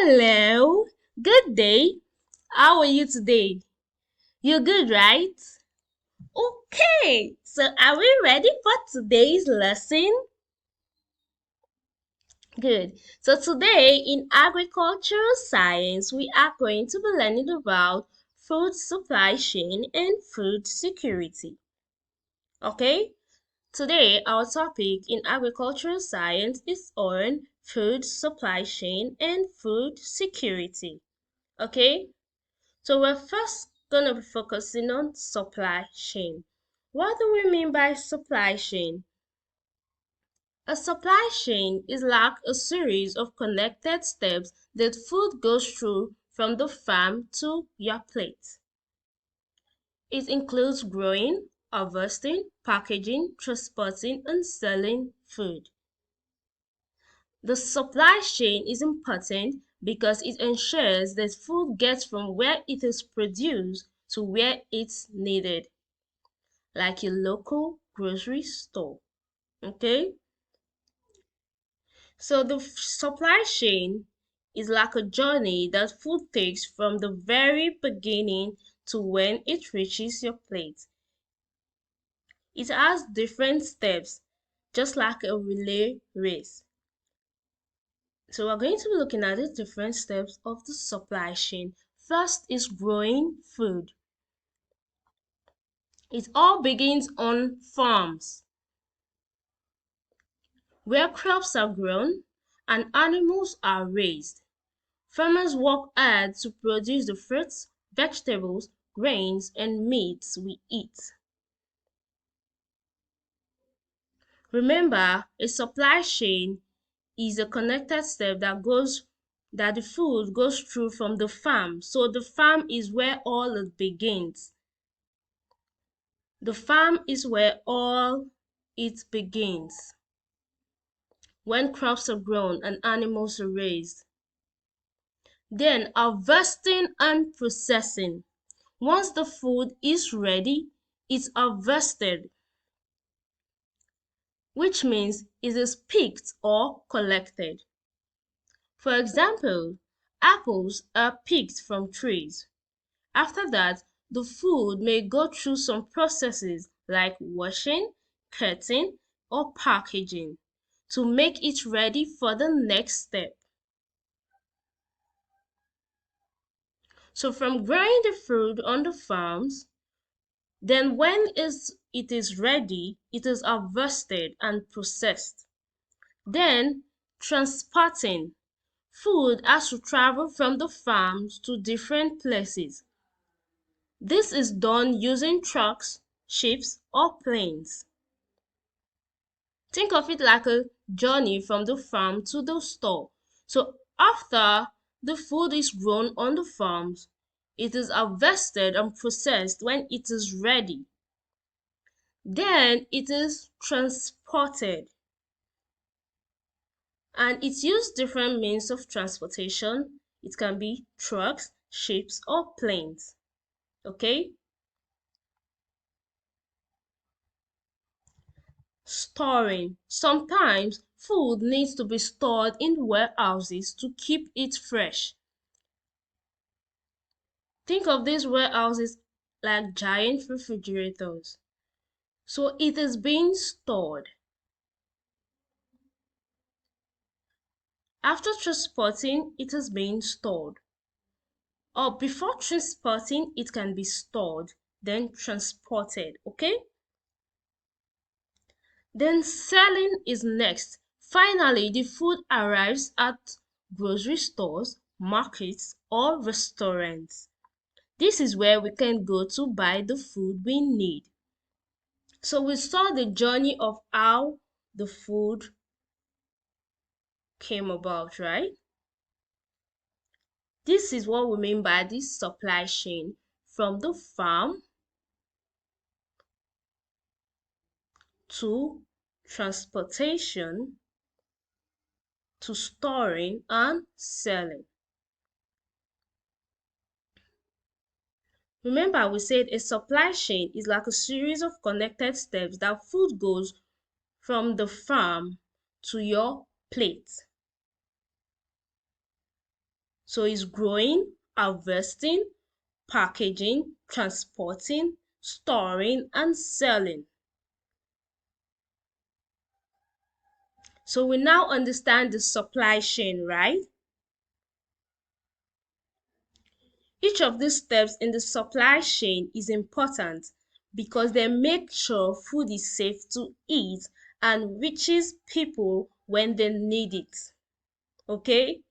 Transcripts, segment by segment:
Hello, good day. How are you today? You're good, right? Okay, so are we ready for today's lesson? Good. So today in agricultural science, we are going to be learning about food supply chain and food security. Okay? Today, our topic in agricultural science is on food supply chain and food security. Okay? So we're first going to be focusing on supply chain. What do we mean by supply chain? A supply chain is like a series of connected steps that food goes through from the farm to your plate. It includes growing, harvesting, packaging, transporting, and selling food. The supply chain is important because it ensures that food gets from where it is produced to where it's needed, like your local grocery store. Okay? So the supply chain is like a journey that food takes from the very beginning to when it reaches your plate. It has different steps, just like a relay race. So we're going to be looking at the different steps of the supply chain. First is growing food. It all begins on farms, where crops are grown and animals are raised. Farmers work hard to produce the fruits, vegetables, grains, and meats we eat. Remember, a supply chain is a connected step that the food goes through from the farm. So the farm is where all it begins. The farm is where all it begins. When crops are grown and animals are raised. Then harvesting and processing. Once the food is ready, it's harvested, which means it is picked or collected. For example, apples are picked from trees. After that, the food may go through some processes like washing, cutting, or packaging to make it ready for the next step. So from growing the food on the farms, then when it is ready, it is harvested and processed. Then transporting. Food has to travel from the farms to different places. This is done using trucks, ships, or planes. Think of it like a journey from the farm to the store. So after the food is grown on the farms, it is harvested and processed when it is ready. Then it is transported. And it uses different means of transportation. It can be trucks, ships, or planes. Okay? Storing. Sometimes food needs to be stored in warehouses to keep it fresh. Think of these warehouses like giant refrigerators. So it is being stored. After transporting, it is being stored. Or before transporting, it can be stored, then transported. Okay? Then selling is next. Finally, the food arrives at grocery stores, markets, or restaurants. This is where we can go to buy the food we need. So we saw the journey of how the food came about, right? This is what we mean by the supply chain from the farm to transportation to storing and selling. Remember, we said a supply chain is like a series of connected steps that food goes from the farm to your plate. So it's growing, harvesting, packaging, transporting, storing, and selling. So we now understand the supply chain, right? Each of these steps in the supply chain is important because they make sure food is safe to eat and reaches people when they need it. Okay?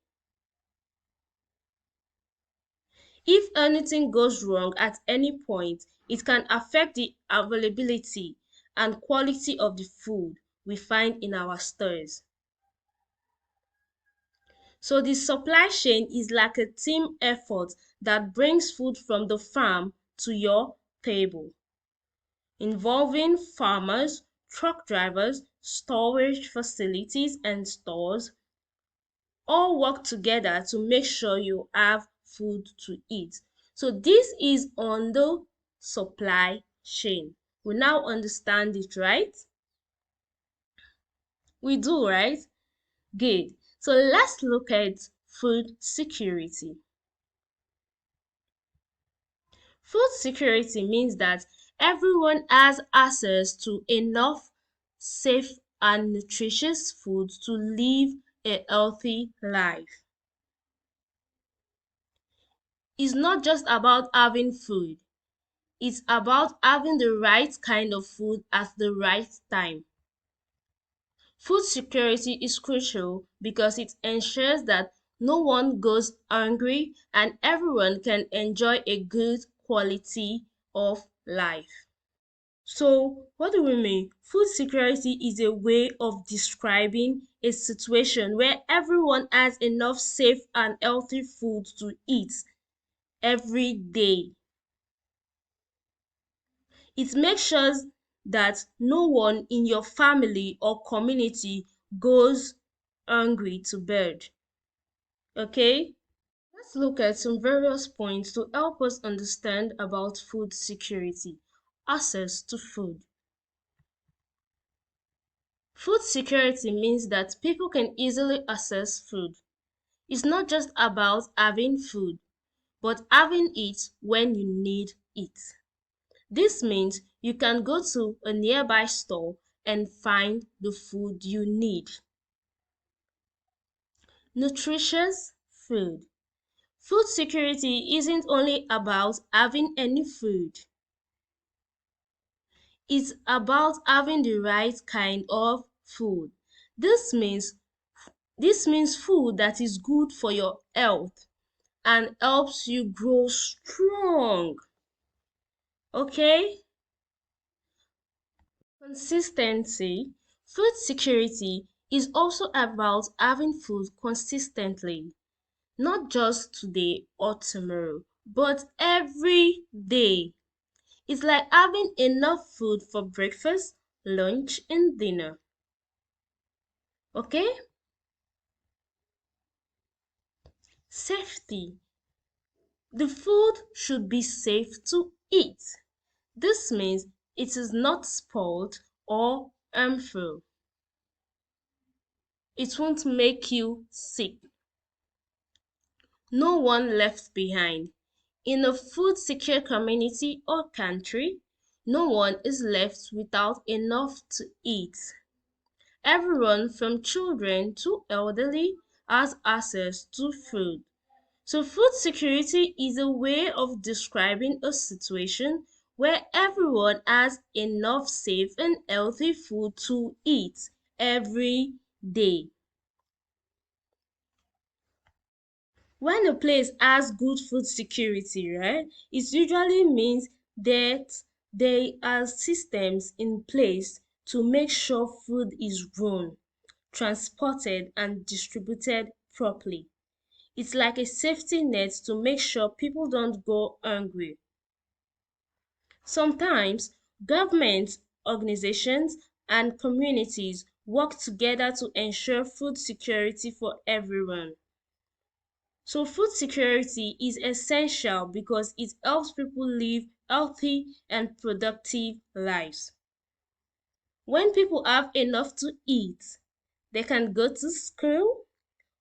If anything goes wrong at any point, it can affect the availability and quality of the food we find in our stores. So the supply chain is like a team effort that brings food from the farm to your table, involving farmers, truck drivers, storage facilities, and stores all work together to make sure you have food to eat. So this is on the supply chain. We now understand it, right? We do, right? Good. So let's look at food security. Food security means that everyone has access to enough safe and nutritious food to live a healthy life. It's not just about having food, it's about having the right kind of food at the right time. Food security is crucial because it ensures that no one goes hungry and everyone can enjoy a good quality of life. So, what do we mean? Food security is a way of describing a situation where everyone has enough safe and healthy food to eat every day. It makes sure that no one in your family or community goes hungry to bed. Okay? Let's look at some various points to help us understand about food security. Access to food. Food security means that people can easily access food. It's not just about having food, but having it when you need it. This means you can go to a nearby store and find the food you need. Nutritious food. Food security isn't only about having any food. It's about having the right kind of food. This means this means food that is good for your health and helps you grow strong. Okay? Consistency. Food security is also about having food consistently, not just today or tomorrow, but every day. It's like having enough food for breakfast, lunch, and dinner. Okay? Safety. The food should be safe to eat. This means it is not spoiled or harmful. It won't make you sick. No one left behind. In a food secure community or country, no one is left without enough to eat. Everyone from children to elderly has access to food. So food security is a way of describing a situation where everyone has enough safe and healthy food to eat every day. When a place has good food security, right, it usually means that there are systems in place to make sure food is grown, transported, and distributed properly. It's like a safety net to make sure people don't go hungry. Sometimes governments, organizations, and communities work together to ensure food security for everyone. So food security is essential because it helps people live healthy and productive lives. When people have enough to eat, they can go to school,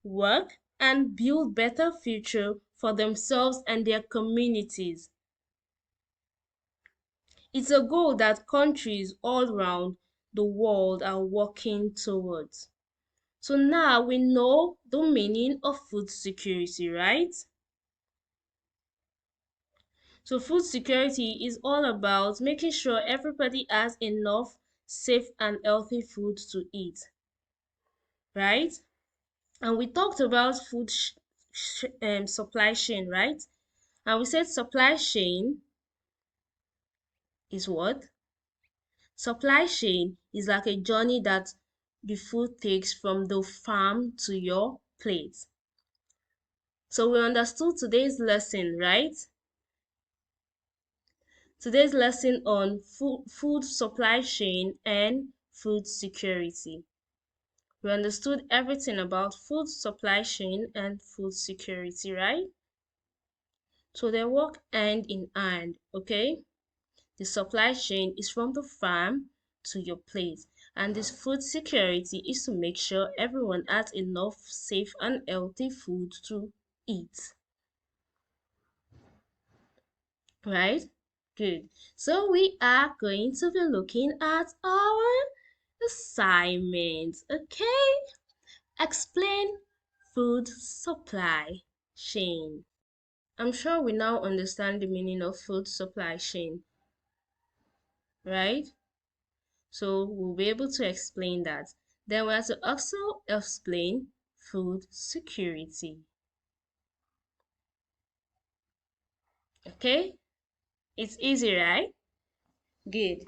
work, and build better future for themselves and their communities. It's a goal that countries all around the world are working towards. So now we know the meaning of food security, right? So food security is all about making sure everybody has enough safe and healthy food to eat, right? And we talked about supply chain, right? And we said supply chain is what? Supply chain is like a journey that the food takes from the farm to your plate. So we understood today's lesson, right? Today's lesson on food supply chain and food security. We understood everything about food supply chain and food security, right? So they work hand in hand, okay? The supply chain is from the farm to your plate, and this food security is to make sure everyone has enough safe and healthy food to eat, right? Good. So we are going to be looking at our assignment, okay? Explain food supply chain. I'm sure we now understand the meaning of food supply chain, right? So we'll be able to explain that. Then we have to also explain food security. Okay? It's easy, right? Good.